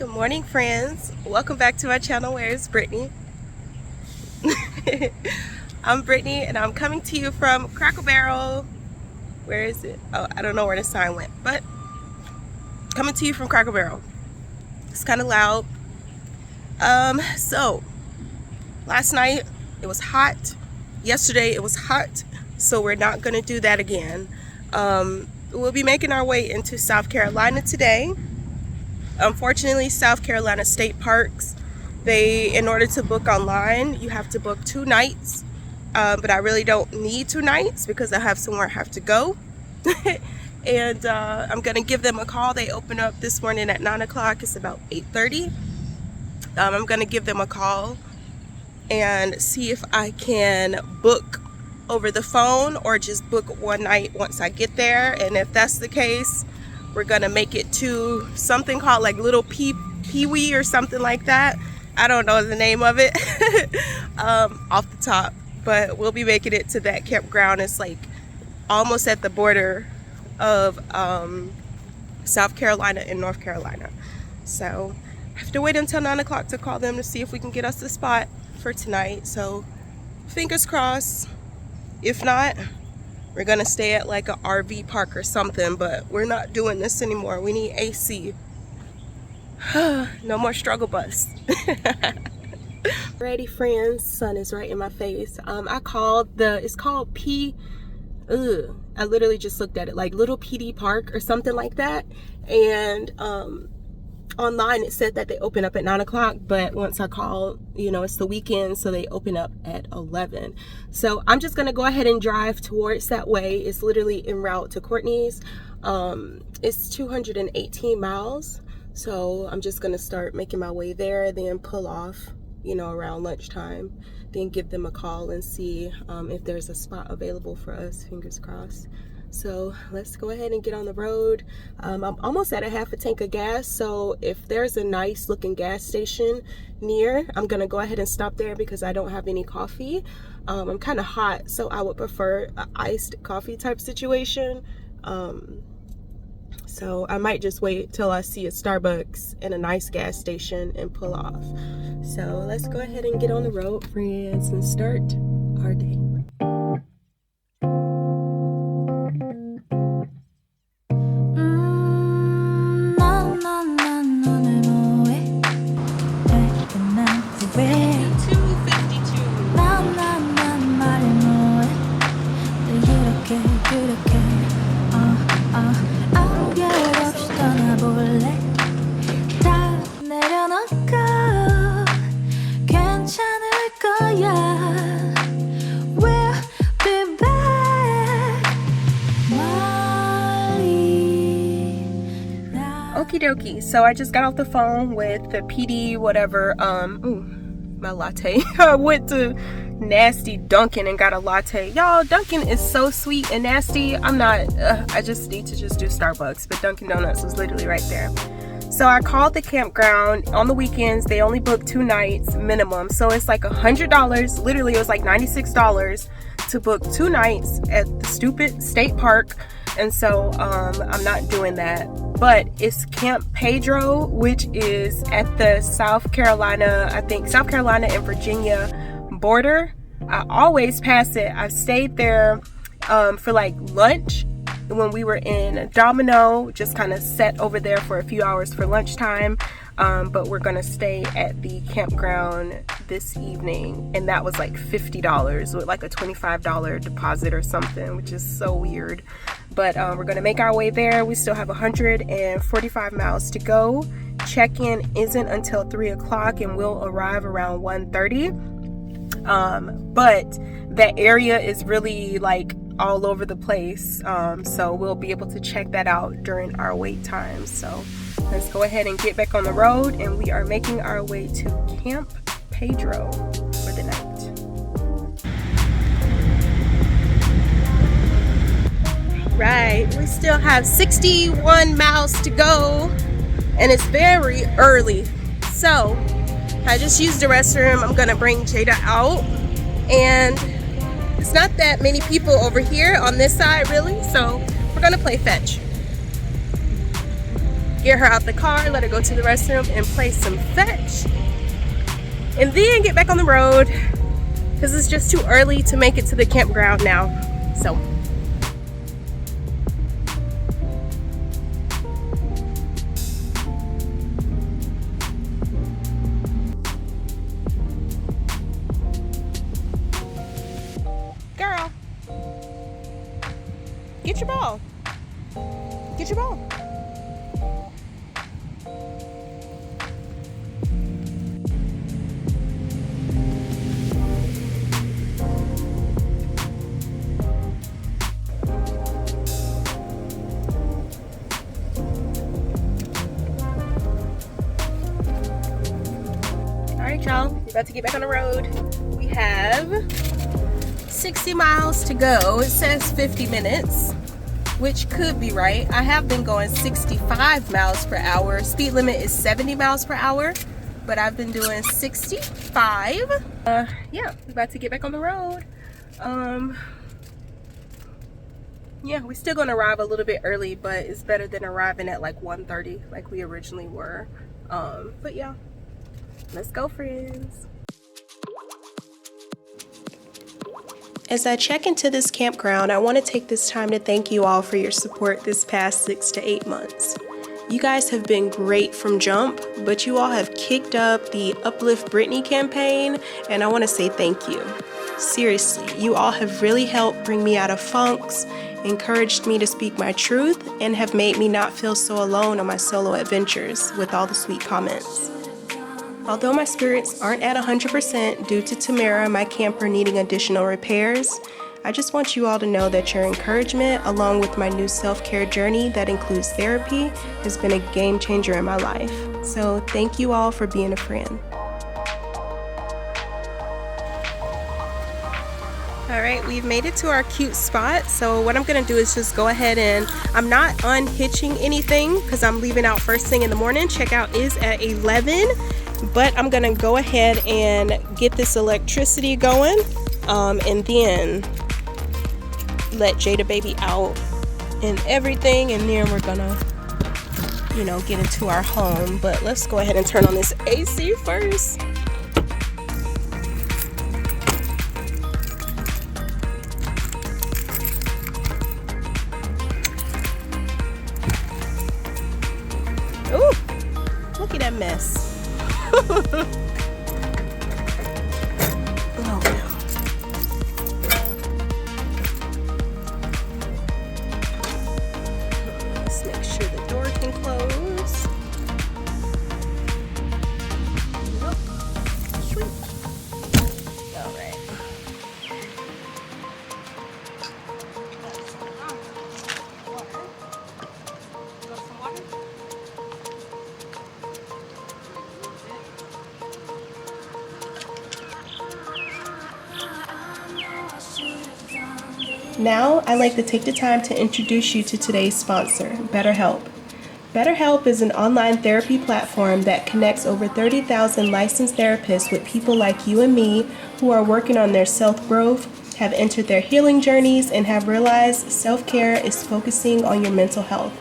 Good morning, friends. Welcome back to my channel, Where is Brittany? I'm Brittany and I'm coming to you from Cracker Barrel. Where is it? Oh, I don't know where the sign went, but coming to you from Cracker Barrel. It's kind of loud. So last night it was hot. Yesterday it was hot, so we're not gonna do that again. We'll be making our way into South Carolina today. Unfortunately, South Carolina state parks, in order to book online, you have to book 2 nights. But I really don't need 2 nights because I have somewhere I have to go. And I'm gonna give them a call. They open up this morning at 9 o'clock. It's about 8:30. I'm gonna give them a call and see if I can book over the phone or just book 1 night once I get there. And if that's the case, we're gonna make it to something called like Little Pee-wee or something like that. I don't know the name of it off the top, but we'll be making it to that campground. It's like almost at the border of South Carolina and North Carolina. So I have to wait until 9 o'clock to call them to see if we can get us the spot for tonight. So fingers crossed. If not, we're gonna stay at like an RV park or something, but we're not doing this anymore. We need AC. No more struggle bus. Ready, friends? Sun is right in my face. I called it's called I literally just looked at it, like Little PD Park or something like that. And online it said that they open up at 9 o'clock, but once I called, it's the weekend, so they open up at 11. So I'm just gonna go ahead and drive towards that way. It's literally en route to Courtney's. It's 218 miles. So I'm just gonna start making my way there, then pull off, around lunchtime, then give them a call and see if there's a spot available for us, fingers crossed. So let's go ahead and get on the road. I'm almost at a half a tank of gas, so if there's a nice looking gas station near, I'm gonna go ahead and stop there because I don't have any coffee. I'm kind of hot, so I would prefer an iced coffee type situation. So I might just wait till I see a Starbucks and a nice gas station and pull off. So let's go ahead and get on the road, friends, and start our day. Okie dokie, so I just got off the phone with the PD whatever. My latte. I went to nasty Dunkin' and got a latte. Y'all, Dunkin' is so sweet and nasty. I just need to just do Starbucks, but Dunkin' Donuts was literally right there. So I called the campground. On the weekends they only book 2 nights minimum, so it's like $100. Literally it was like $96 to book 2 nights at the stupid state park. And so I'm not doing that. But it's Camp Pedro, which is at the South Carolina and Virginia border. I always pass it. I stayed there for like lunch when we were in Domino, just kind of sat over there for a few hours for lunchtime. But we're gonna stay at the campground this evening, and that was like $50 with like a $25 deposit or something, which is so weird. But we're gonna make our way there. We still have 145 miles to go. Check-in isn't until 3 o'clock and we'll arrive around 1:30. But that area is really like all over the place, so we'll be able to check that out during our wait time. So let's go ahead and get back on the road, and we are making our way to Camp Pedro for the night. Right, we still have 61 miles to go and it's very early. So I just used the restroom. I'm gonna bring Jada out, and it's not that many people over here on this side really, so we're gonna play fetch. get her out the car, let her go to the restroom, and play some fetch. And then get back on the road because it's just too early to make it to the campground now. So. Girl, get your ball. Get your ball. Alright, y'all, we're about to get back on the road. We have 60 miles to go. It says 50 minutes, which could be right. I have been going 65 miles per hour. Speed limit is 70 miles per hour, but I've been doing 65. Yeah, we're about to get back on the road. Yeah, we're still gonna arrive a little bit early, but it's better than arriving at like 1:30 like we originally were. But yeah, let's go, friends. As I check into this campground, I want to take this time to thank you all for your support this past 6 to 8 months. You guys have been great from jump, but you all have kicked up the Uplift Brittany campaign, and I want to say thank you. Seriously, you all have really helped bring me out of funks, encouraged me to speak my truth, and have made me not feel so alone on my solo adventures with all the sweet comments. Although my spirits aren't at 100% due to Tamara, my camper, needing additional repairs, I just want you all to know that your encouragement, along with my new self-care journey that includes therapy, has been a game changer in my life. So thank you all for being a friend. Alright, we've made it to our cute spot. So what I'm going to do is just go ahead and, I'm not unhitching anything because I'm leaving out first thing in the morning. Checkout is at 11. But I'm gonna go ahead and get this electricity going, and then let Jada baby out and everything, and then we're gonna, you know, get into our home. But let's go ahead and turn on this AC first. Ooh, look at that mess. Oh no. Let's make sure the door can close. Nope. Sweet. All right. Now, I'd like to take the time to introduce you to today's sponsor, BetterHelp. BetterHelp is an online therapy platform that connects over 30,000 licensed therapists with people like you and me who are working on their self-growth, have entered their healing journeys, and have realized self-care is focusing on your mental health.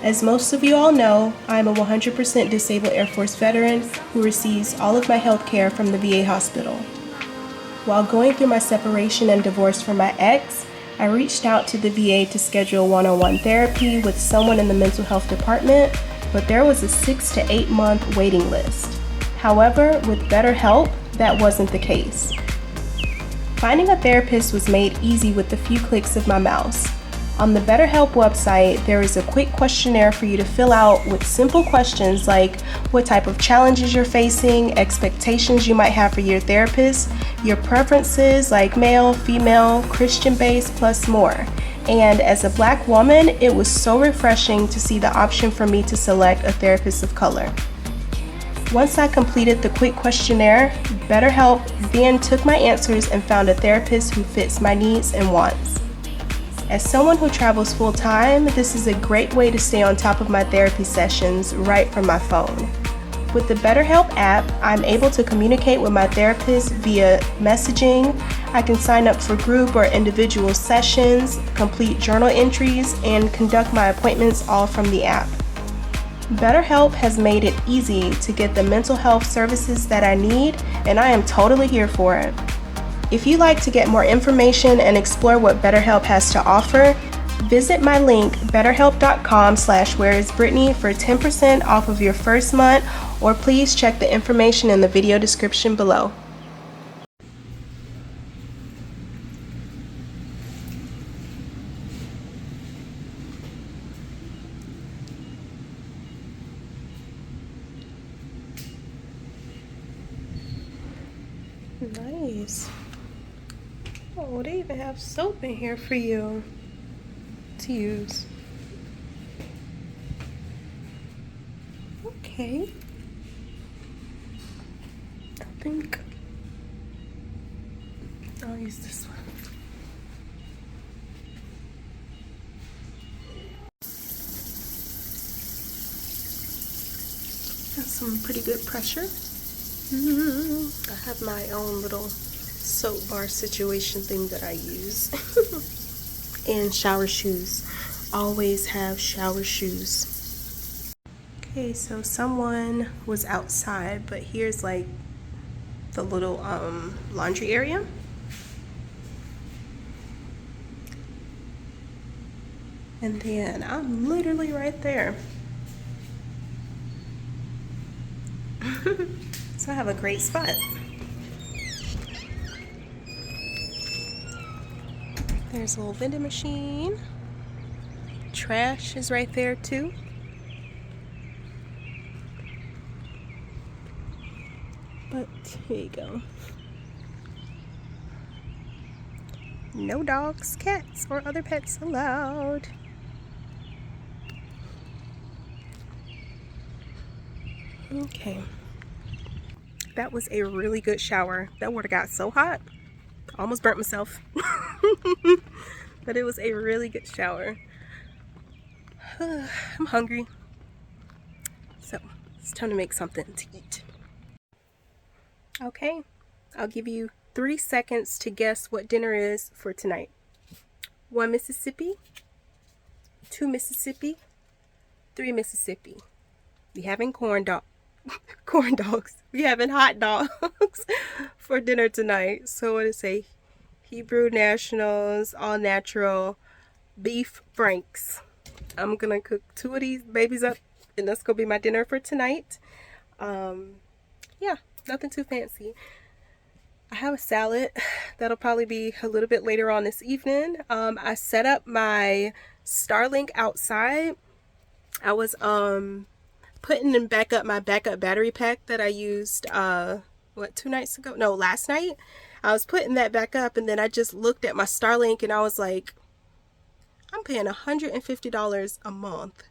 As most of you all know, I am a 100% disabled Air Force veteran who receives all of my health care from the VA hospital. While going through my separation and divorce from my ex, I reached out to the VA to schedule one-on-one therapy with someone in the mental health department, but there was a 6 to 8 month waiting list. However, with BetterHelp, that wasn't the case. Finding a therapist was made easy with a few clicks of my mouse. On the BetterHelp website, there is a quick questionnaire for you to fill out with simple questions like what type of challenges you're facing, expectations you might have for your therapist, your preferences like male, female, Christian-based, plus more. And as a Black woman, it was so refreshing to see the option for me to select a therapist of color. Once I completed the quick questionnaire, BetterHelp then took my answers and found a therapist who fits my needs and wants. As someone who travels full-time, this is a great way to stay on top of my therapy sessions right from my phone. With the BetterHelp app, I'm able to communicate with my therapist via messaging. I can sign up for group or individual sessions, complete journal entries, and conduct my appointments all from the app. BetterHelp has made it easy to get the mental health services that I need, and I am totally here for it. If you'd like to get more information and explore what BetterHelp has to offer, visit my link betterhelp.com/whereisBrittany for 10% off of your first month, or please check the information in the video description below. Nice. Oh, they even have soap in here for you to use. Okay. I think I'll use this one. That's some pretty good pressure. I have my own little soap bar situation thing that I use. And shower shoes. Always have shower shoes. Okay, so someone was outside, but here's like the little laundry area. And then I'm literally right there. So I have a great spot. There's a little vending machine. Trash is right there too. But here you go. No dogs, cats, or other pets allowed. Okay. That was a really good shower. That water got so hot. I almost burnt myself. But it was a really good shower. I'm hungry. So it's time to make something to eat. Okay, I'll give you 3 seconds to guess what dinner is for tonight. 1 Mississippi, 2 Mississippi, 3 Mississippi. We having corn dogs. We having hot dogs for dinner tonight. So what did it say? Hebrew Nationals, all natural beef franks. I'm gonna cook 2 of these babies up, and that's gonna be my dinner for tonight. Yeah, nothing too fancy. I have a salad that'll probably be a little bit later on this evening. I set up my Starlink outside. I was putting in my backup battery pack that I used 2 nights ago? No, last night. I was putting that back up, and then I just looked at my Starlink and I was like, I'm paying $150 a month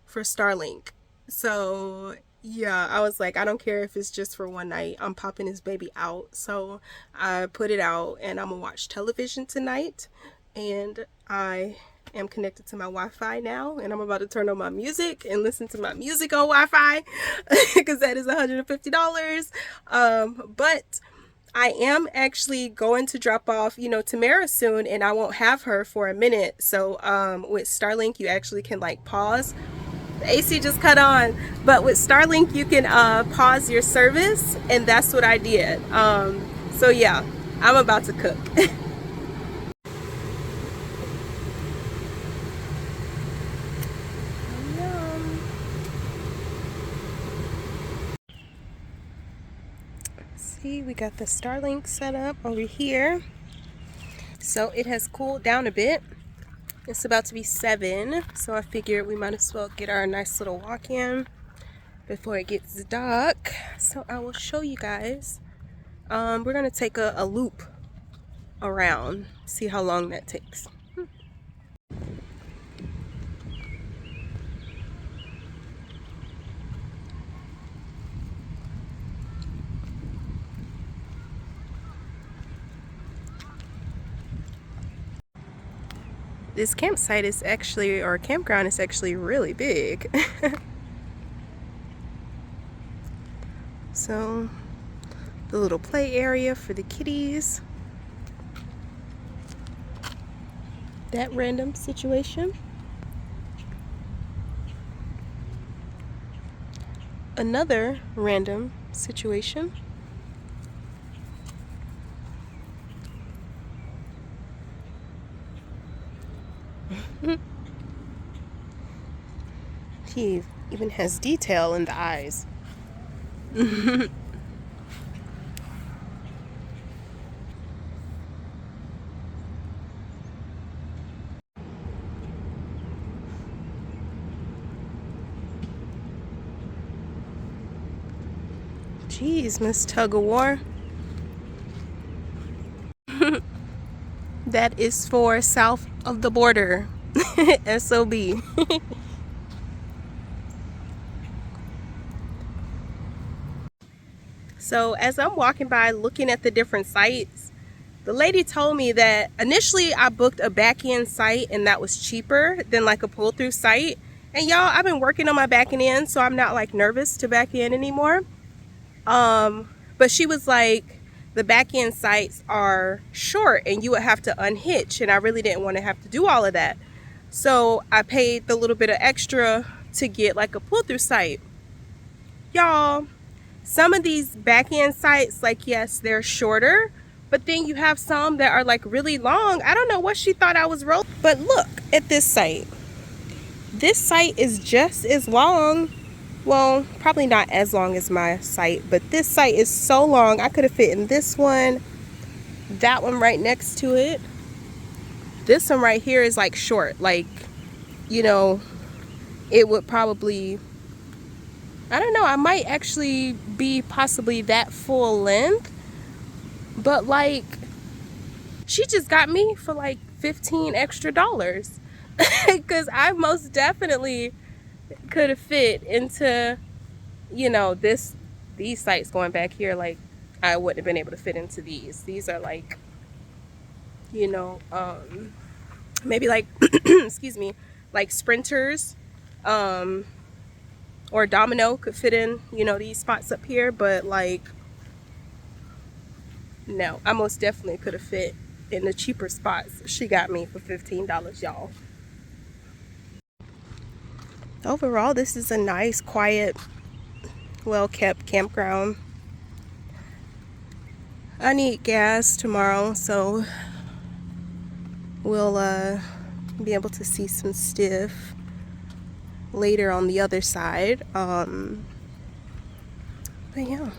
for Starlink. So yeah, I was like, I don't care if it's just for one night. I'm popping this baby out. So I put it out, and I'm gonna watch television tonight, and I am connected to my Wi-Fi now, and I'm about to turn on my music and listen to my music on Wi-Fi because that is $150. But I am actually going to drop off, Tamara soon, and I won't have her for a minute. So with Starlink, you actually can like pause. The AC just cut on, but with Starlink, you can pause your service, and that's what I did. So yeah, I'm about to cook. See, we got the Starlink set up over here. So it has cooled down a bit. It's about to be 7, so I figured we might as well get our nice little walk in before it gets dark. So I will show you guys. We're gonna take a loop around, see how long that takes. This campsite is actually, or campground is actually really big. So, the little play area for the kitties. That random situation. another random situation. He even has detail in the eyes. Jeez, Miss Tug of War. That is for south of the border. SOB. So as I'm walking by looking at the different sites, the lady told me that initially I booked a back-end site and that was cheaper than like a pull-through site. And y'all, I've been working on my back-end, so I'm not like nervous to back in anymore. But she was like, the back-end sites are short and you would have to unhitch, and I really didn't want to have to do all of that. So I paid the little bit of extra to get like a pull-through site. Y'all, some of these back-end sites, like, yes, they're shorter, but then you have some that are like really long. I don't know what she thought I was rolling, but look at this site. This site is just as long. Well, probably not as long as my site, but this site is so long. I could have fit in this one, that one right next to it. This one right here is like short, like, you know, it would probably, I don't know, I might actually be possibly that full length, but like, she just got me for like $15 extra, because I most definitely could have fit into, you know, these sites going back here. Like, I wouldn't have been able to fit into these are like, you know, maybe like excuse me, like sprinters, or domino could fit in, you know, these spots up here. But like, no, I most definitely could have fit in the cheaper spots. She got me for $15, y'all. Overall, this is a nice, quiet, well-kept campground. I need gas tomorrow, so we'll be able to see some stuff later on the other side. But yeah,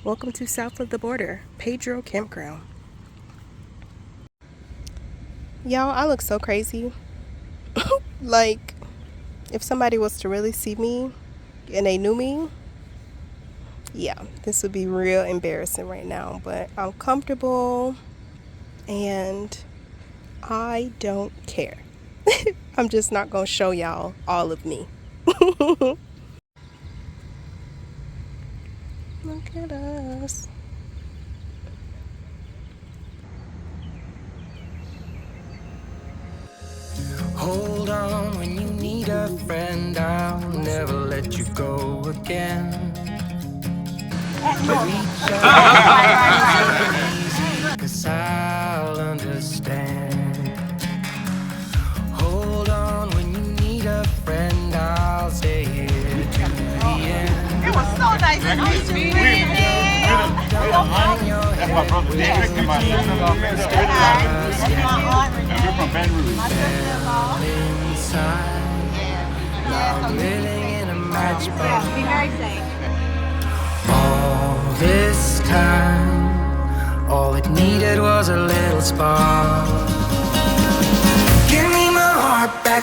welcome to south of the border, Pedro Campground. Y'all, I look so crazy. Like, if somebody was to really see me and they knew me, yeah, this would be real embarrassing right now. But I'm comfortable and I don't care. I'm just not gonna show y'all all of me. Look at us. Hold on when you need a friend, I'll never let you go again. But reach out easy, 'cause I'll understand. Hold on when you need a friend, I'll stay here to the end. It was so nice to meet you, Brittany. That's my brother Dick and my sister-in-law. And we're from Baton Rouge. I'm living in a matchbox. Be very safe. All this time, all it needed was a little spark. Give me my heart back,